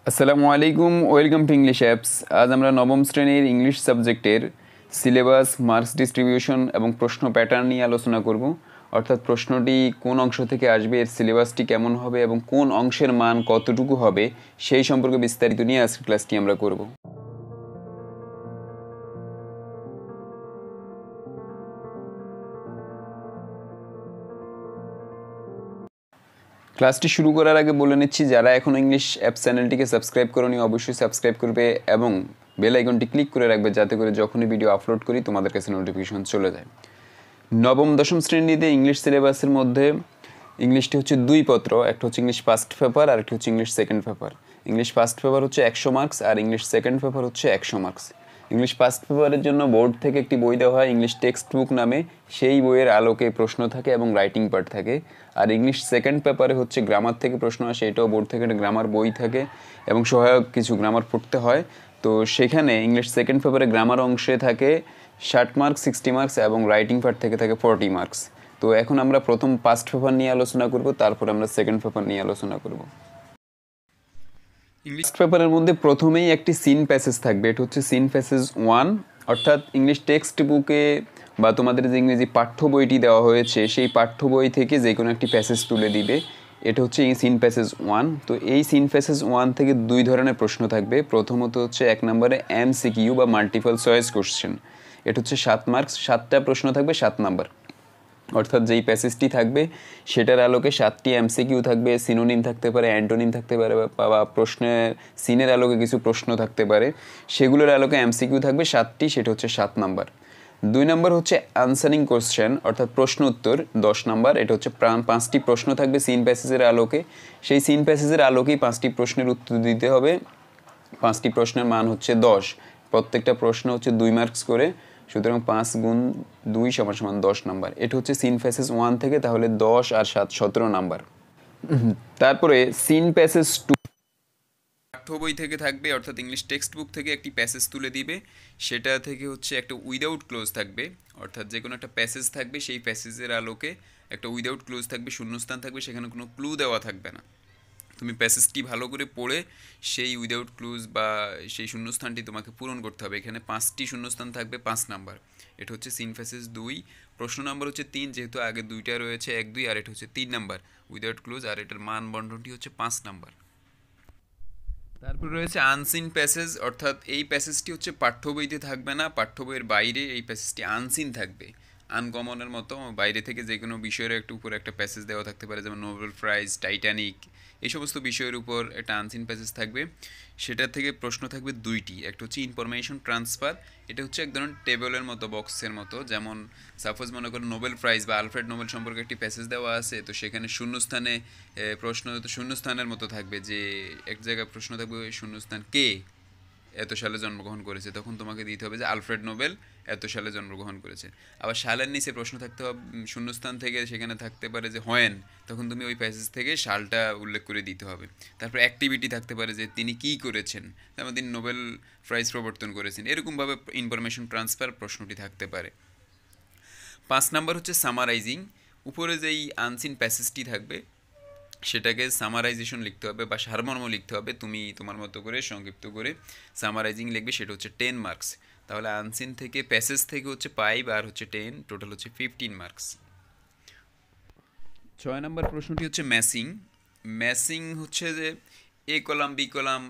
আসসালামু আলাইকুম, welcome to English apps. আজ আমরা নবম শ্রেণীর ইংলিশ সাবজেক্টের সিলেবাস, মার্কস ডিস্ট্রিবিউশন এবং প্রশ্ন প্যাটার্ন নিয়ে আলোচনা করব। অর্থাৎ প্রশ্নটি কোন অংশ থেকে আসবে, এর সিলেবাসটি কেমন হবে এবং কোন অংশের মান কতটুকু হবে সেই সম্পর্কে বিস্তারিত নিয়ে আজকের ক্লাসটি আমরা করব। ক্লাসটি শুরু করার আগে বলে নিচ্ছি, যারা এখনও ইংলিশ অ্যাপ চ্যানেলটিকে সাবস্ক্রাইব করোনি অবশ্যই সাবস্ক্রাইব করবে এবং বেল আইকনটি ক্লিক করে রাখবে, যাতে করে যখনই ভিডিও আপলোড করি তোমাদের কাছে নোটিফিকেশন চলে যায়। নবম দশম শ্রেণীতে ইংলিশ সিলেবাসের মধ্যে ইংলিশটি হচ্ছে দুই পত্র, একটা হচ্ছে ইংলিশ ফার্স্ট পেপার আর একটা হচ্ছে English second paper. English first paper হচ্ছে 100 মার্কস আর ইংলিশ সেকেন্ড পেপার হচ্ছে 100 মার্কস। ইংলিশ ফার্স্ট পেপারের জন্য বোর্ড থেকে একটি বই দেওয়া হয় ইংলিশ টেক্সট বুক নামে, সেই বইয়ের আলোকে প্রশ্ন থাকে এবং রাইটিং পার্ট থাকে। আর ইংলিশ সেকেন্ড পেপারে হচ্ছে গ্রামার থেকে প্রশ্ন আসে, এটাও বোর্ড থেকে একটা গ্রামার বই থাকে এবং সহায়ক কিছু গ্রামার পড়তে হয়। তো সেখানে ইংলিশ সেকেন্ড পেপারে গ্রামার অংশে থাকে 60 মার্কস, 60 মার্কস এবং রাইটিং পার্ট থেকে থাকে 40 মার্কস। তো এখন আমরা প্রথম ফার্স্ট পেপার নিয়ে আলোচনা করব, তারপর আমরা সেকেন্ড পেপার নিয়ে আলোচনা করব। ইংলিশ পেপারের মধ্যে প্রথমেই একটি সিন প্যাসেজ থাকবে, এটা হচ্ছে সিন প্যাসেজ 1। অর্থাৎ ইংলিশ টেক্সট বুকে বা তোমাদের যে ইংরেজি পাঠ্য বইটি দেওয়া হয়েছে সেই পাঠ্য বই থেকে যে কোনো একটি প্যাসেজ তুলে দিবে, এটা হচ্ছে এই সিন প্যাসেজ 1। তো এই সিন প্যাসেজ 1 থেকে দুই ধরনের প্রশ্ন থাকবে। প্রথমত হচ্ছে 1 নম্বরে MCQ বা মাল্টিপল চয়েস কোশ্চেন, এটা হচ্ছে 7 মার্কস, 7টা প্রশ্ন থাকবে 7 নাম্বার। অর্থাৎ যেই প্যাসেজটি থাকবে সেটার আলোকে 7টি MCQ থাকবে, সিনোনিম থাকতে পারে, অ্যান্টোনিম থাকতে পারে, বা প্রশ্নের সিনের আলোকে কিছু প্রশ্ন থাকতে পারে, সেগুলোর আলোকে MCQ থাকবে 7টি, সেটা হচ্ছে 7 নাম্বার। 2 নম্বর হচ্ছে আনসারিং কোশ্চেন অর্থাৎ প্রশ্ন উত্তর, 10 নাম্বার। এটা হচ্ছে 5টি প্রশ্ন থাকবে সিন প্যাসেজের আলোকে, সেই সিন প্যাসেজের আলোকেই 5টি প্রশ্নের উত্তর দিতে হবে। 5টি প্রশ্নের মান হচ্ছে 10, প্রত্যেকটা প্রশ্ন হচ্ছে 2 মার্কস করে, সুতরাং 5 গুণ 2 সমান 10 নাম্বার। এটা হচ্ছে সিন প্যাসেজ 1 থেকে, তাহলে 10 আর 7 17 নাম্বার। তারপরে সিন প্যাসেজ 2 পাঠ্য বই থেকে থাকবে, অর্থাৎ ইংলিশ টেক্সট বুক থেকে একটি প্যাসেজ তুলে দিবে, সেটা থেকে হচ্ছে একটা উইদাউট ক্লোজ থাকবে। অর্থাৎ যে কোনো একটা প্যাসেজ থাকবে, সেই প্যাসেজের আলোকে একটা উইদাউট ক্লোজ থাকবে, শূন্যস্থান থাকবে, সেখানে কোনো ক্লু দেওয়া থাকবে না। তুমি প্যাসেজটি ভালো করে পড়ে সেই উইদাউট ক্লুজ বা সেই শূন্যস্থানটি তোমাকে পূরণ করতে হবে। এখানে 5টি শূন্যস্থান থাকবে, 5 নাম্বার। এটা হচ্ছে সিন প্যাসেজ 2। প্রশ্ন নাম্বার হচ্ছে 3, যেহেতু আগে 2টা রয়েছে 1 2, আর এটা হচ্ছে 3 নাম্বার উইদাউট ক্লুজ, আর এটার মান বন্টনটি হচ্ছে 5 নাম্বার। তারপর রয়েছে আনসিন প্যাসেজ, অর্থাৎ এই প্যাসেজটি হচ্ছে পাঠ্য বইতে থাকবে না, পাঠ্য বইয়ের বাইরে এই প্যাসেজটি আনসিন থাকবে। আনকমনের মতো বাইরে থেকে যে কোনো বিষয়ের একটু উপরে একটা প্যাসেজ দেওয়া থাকতে পারে, যেমন নোবেল প্রাইজ, টাইটানিক, এই সমস্ত বিষয়ের উপর একটা আনসিন প্যাসেজ থাকবে। সেটা থেকে প্রশ্ন থাকবে 2টি, একটা হচ্ছে ইনফরমেশন ট্রান্সফার, এটা হচ্ছে এক ধরনের টেবলের মতো, বক্সের মতো। যেমন সাপোজ মনে করো নোবেল প্রাইজ বা আলফ্রেড নোবেল সম্পর্কে একটি প্যাসেজ দেওয়া আছে, তো সেখানে শূন্যস্থানে প্রশ্ন তো শূন্যস্থানের মতো থাকবে, যে এক জায়গায় প্রশ্ন থাকবে শূন্যস্থান কে এত সালে জন্মগ্রহণ করেছে, তখন তোমাকে দিতে হবে যে আলফ্রেড নোবেল এত সালে জন্মগ্রহণ করেছে। আবার সালের নিচে প্রশ্ন থাকতে হবে শূন্যস্থান থেকে, সেখানে থাকতে পারে যে হোয়েন, তখন তুমি ওই প্যাসেজ থেকে সালটা উল্লেখ করে দিতে হবে। তারপর অ্যাক্টিভিটি থাকতে পারে যে তিনি কী করেছেন, যেমন তিনি নোবেল প্রাইজ প্রবর্তন করেছেন, এরকমভাবে ইনফরমেশন ট্রান্সফার প্রশ্নটি থাকতে পারে। 5 নাম্বার হচ্ছে সামারাইজিং, উপরে যেই আনসিন প্যাসেজটি থাকবে সেটাকে সামারাইজেশন লিখতে হবে বা সারমর্ম লিখতে হবে, তুমি তোমার মতো করে সংক্ষিপ্ত করে সামারাইজিং লিখবে, সেটা হচ্ছে 10 মার্কস। তাহলে আনসিন থেকে প্যাসেজ থেকে হচ্ছে 5 আর হচ্ছে 10, টোটাল হচ্ছে 15 মার্কস। 6 নম্বর প্রশ্নটি হচ্ছে ম্যাসিং। ম্যাসিং হচ্ছে যে এ কলাম বি কলাম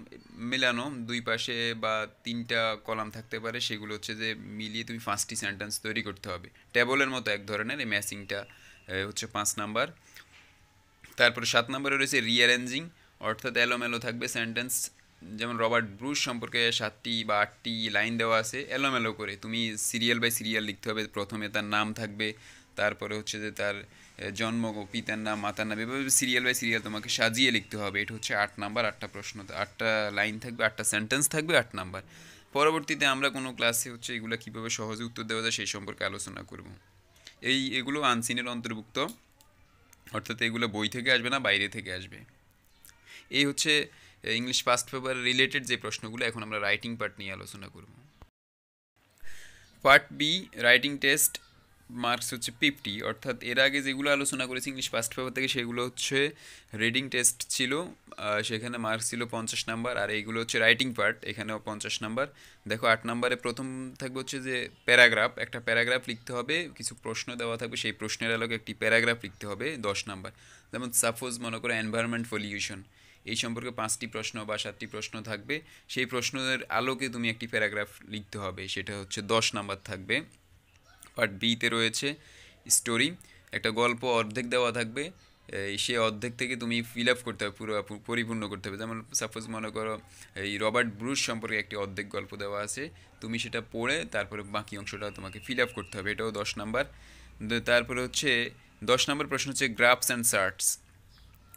মেলানো, দুই পাশে বা 3টা কলাম থাকতে পারে, সেগুলো হচ্ছে যে মিলিয়ে তুমি 5টি সেন্টেন্স তৈরি করতে হবে, টেবলের মতো এক ধরনের। এই ম্যাসিংটা হচ্ছে 5 নাম্বার। তারপরে 7 নম্বরে রয়েছে রিঅ্যারেঞ্জিং, অর্থাৎ এলোমেলো থাকবে সেন্টেন্স। যেমন রবার্ট ব্রুস সম্পর্কে 7টি বা 8টি লাইন দেওয়া আছে, এলোমেলো করে তুমি সিরিয়াল বাই সিরিয়াল লিখতে হবে। প্রথমে তার নাম থাকবে, তারপরে হচ্ছে যে তার জন্ম, পিতার নাম, মাতার নাম, এভাবে সিরিয়াল বাই সিরিয়াল তোমাকে সাজিয়ে লিখতে হবে। এটা হচ্ছে 8 নাম্বার, 8টা প্রশ্ন, 8টা লাইন থাকবে, 8টা সেন্টেন্স থাকবে, 8 নাম্বার। পরবর্তীতে আমরা কোনো ক্লাসে হচ্ছে এগুলো কীভাবে সহজে উত্তর দেওয়া যায় সেই সম্পর্কে আলোচনা করব। এগুলো আনসিনের অন্তর্ভুক্ত, অর্থাৎ এগুলো বই থেকে আসবে না, বাইরে থেকে আসবে। এই হচ্ছে ইংলিশ ফার্স্ট পেপার রিলেটেড যে প্রশ্নগুলো। এখন আমরা রাইটিং পার্ট নিয়ে আলোচনা করব। Part B, writing test marks হচ্ছে 50, অর্থাৎ এর আগে যেগুলো আলোচনা করেছি ইংলিশ ফার্স্ট পেপার থেকে সেগুলো হচ্ছে রিডিং টেস্ট ছিল, সেখানে মার্কস ছিল 50 নাম্বার, আর এইগুলো হচ্ছে রাইটিং পার্ট, এখানেও 50 নাম্বার। দেখো 8 নাম্বারে প্রথম থাকবে হচ্ছে যে প্যারাগ্রাফ, একটা প্যারাগ্রাফ লিখতে হবে, কিছু প্রশ্ন দেওয়া থাকবে, সেই প্রশ্নের আলোকে একটি প্যারাগ্রাফ লিখতে হবে 10 নাম্বার। যেমন সাপোজ মনে করো এনভায়রনমেন্ট পলিউশন, এই সম্পর্কে 5টি প্রশ্ন বা 7টি প্রশ্ন থাকবে, সেই প্রশ্নের আলোকে তুমি একটি প্যারাগ্রাফ লিখতে হবে, সেটা হচ্ছে 10 নাম্বার থাকবে। পার্ট বিতে রয়েছে স্টোরি, একটা গল্প অর্ধেক দেওয়া থাকবে, সে অর্ধেক থেকে তুমি ফিল আপ করতে হবে, পুরো পরিপূর্ণ করতে হবে। যেমন সাপোজ মনে করো এই রবার্ট ব্রুস সম্পর্কে একটি অর্ধেক গল্প দেওয়া আছে, তুমি সেটা পড়ে তারপরে বাকি অংশটা তোমাকে ফিল আপ করতে হবে, এটাও 10 নাম্বার। তারপরে হচ্ছে 10 নাম্বার প্রশ্ন হচ্ছে গ্রাফস অ্যান্ড চার্টস,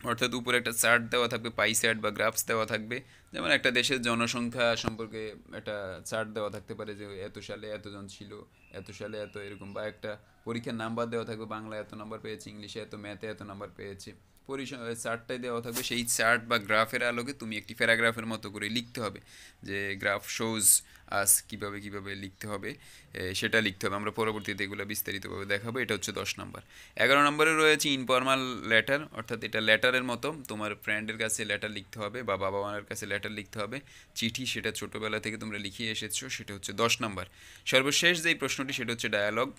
অর্থাৎ উপরে একটা চার্ট দেওয়া থাকবে, পাই চার্ট বা গ্রাফস দেওয়া থাকবে, যেমন একটা দেশের জনসংখ্যা সম্পর্কে একটা চার্ট দেওয়া থাকতে পারে, যে এত সালে এতজন ছিল, এত সালে এত এরকম, বা একটা পরীক্ষার নাম্বার দেওয়া থাকবে, বাংলা এত নাম্বার পেয়েছে, ইংলিশে এত, ম্যাথে এত নাম্বার পেয়েছে, চার্টটাই দেওয়া থাকবে। সেই চার্ট বা গ্রাফের আলোকে তুমি একটি প্যারাগ্রাফের মতো করে লিখতে হবে, যে গ্রাফ শোজ আস কীভাবে কীভাবে লিখতে হবে, সেটা লিখতে হবে। আমরা পরবর্তীতে এগুলো বিস্তারিতভাবে দেখাবো। এটা হচ্ছে 10 নাম্বার। 11 নম্বরে রয়েছে ইনফর্মাল লেটার, অর্থাৎ এটা লেটারের মতো, তোমার ফ্রেন্ডের কাছে লেটার লিখতে হবে বা বাবা মায়ের কাছে লেটার লিখতে হবে, চিঠি, সেটা ছোটোবেলা থেকে তোমরা লিখিয়ে এসেছো, সেটা হচ্ছে 10 নাম্বার। সর্বশেষ যেই প্রশ্নটি সেটা হচ্ছে ডায়ালগ।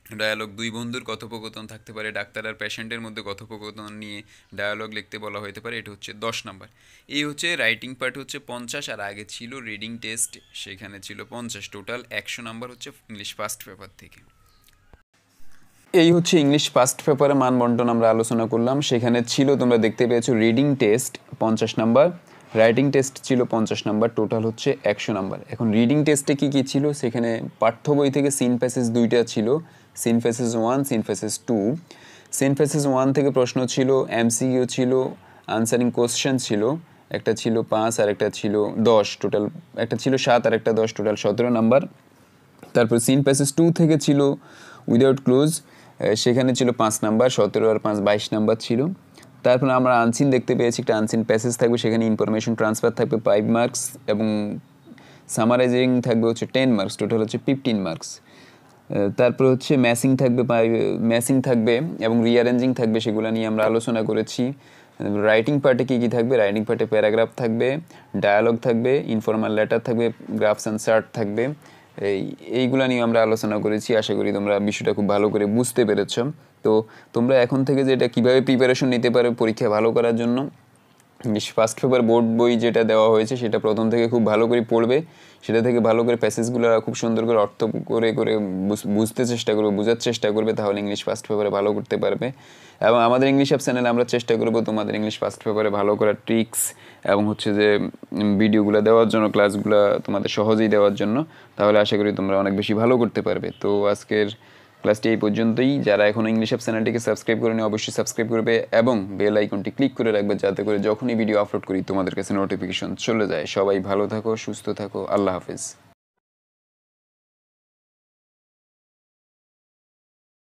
ডায়ালগ দুই বন্ধুর কথোপকথন থাকতে পারে, ডাক্তার আর পেশেন্টের মধ্যে কথোপকথন নিয়ে ডায়ালগ লিখতে বলা হতে পারে, এটা হচ্ছে 10 নাম্বার। এই হচ্ছে রাইটিং পার্ট হচ্ছে 50, আর আগে ছিল রিডিং টেস্ট, সেখানে ছিল 50, টোটাল 100 নাম্বার হচ্ছে ইংলিশ ফার্স্ট পেপার থেকে। এই হচ্ছে ইংলিশ ফার্স্ট পেপারে মান বন্টন আমরা আলোচনা করলাম। সেখানে ছিল, তোমরা দেখতে পেয়েছো, reading test 50 number, writing test ছিল 50 নাম্বার, টোটাল হচ্ছে 100 নাম্বার। এখন রিডিং টেস্টে কী কী ছিল, সেখানে পাঠ্য বই থেকে সিন প্যাসেজ দুইটা ছিল, seen passage 1, seen passage 2। Seen passage 1 থেকে প্রশ্ন ছিল, এমসিকিউ ছিল, আনসারিং কোশ্চেন ছিল, একটা ছিল 5 আর একটা ছিল 10, টোটাল একটা ছিল 7 আর একটা 10, টোটাল 17 নাম্বার। তারপর সিন প্যাসেজ 2 থেকে ছিল উইদাউট ক্লোজ, সেখানে ছিল 5 নাম্বার, 17 আর 5 22 নাম্বার ছিল। তারপর আমরা আনসিন দেখতে পেয়েছি, একটা আনসিন প্যাসেজ থাকবে, সেখানে ইনফরমেশন ট্রান্সফার থাকবে 5 মার্কস, এবং সামারাইজিং থাকবে হচ্ছে 10 মার্কস, টোটাল হচ্ছে 15 মার্কস। তারপর হচ্ছে ম্যাসিং থাকবে এবং রিঅ্যারেঞ্জিং থাকবে, সেগুলো নিয়ে আমরা আলোচনা করেছি। রাইটিং পার্টে কী কী থাকবে, রাইটিং পার্টে প্যারাগ্রাফ থাকবে, ডায়ালগ থাকবে, ইনফর্মাল লেটার থাকবে, গ্রাফস অ্যান্ড চার্ট থাকবে, এইগুলো নিয়ে আমরা আলোচনা করেছি। আশা করি তোমরা বিষয়টা খুব ভালো করে বুঝতে পেরেছ। তো তোমরা এখন থেকে যেটা কীভাবে প্রিপারেশন নিতে পারো পরীক্ষা ভালো করার জন্য, ইংলিশ ফার্স্ট পেপার বোর্ড বই যেটা দেওয়া হয়েছে সেটা প্রথম থেকে খুব ভালো করে পড়বে, সেটা থেকে ভালো করে প্যাসেজগুলো খুব সুন্দর করে অর্থ করে করে বুঝতে চেষ্টা করবে, বোঝার চেষ্টা করবে, তাহলে ইংলিশ ফার্স্ট পেপারে ভালো করতে পারবে। এবং আমাদের ইংলিশ অ্যাপ চ্যানেলে আমরা চেষ্টা করবো তোমাদের ইংলিশ ফার্স্ট পেপারে ভালো করার ট্রিক্স এবং হচ্ছে যে ভিডিওগুলো দেওয়ার জন্য, ক্লাসগুলো তোমাদের সহজেই দেওয়ার জন্য, তাহলে আশা করি তোমরা অনেক বেশি ভালো করতে পারবে। তো আজকের ক্লাসটি এই পর্যন্তই। যারা এখনও ইংলিশ অ্যাপ চ্যানেলটিকে সাবস্ক্রাইব করেনি অবশ্যই সাবস্ক্রাইব করবে এবং বেল আইকনটি ক্লিক করে রাখবে, যাতে করে যখনই ভিডিও আপলোড করি তোমাদের কাছে নোটিফিকেশন চলে যায়। সবাই ভালো থাকো, সুস্থ থাকো, আল্লাহ হাফেজ।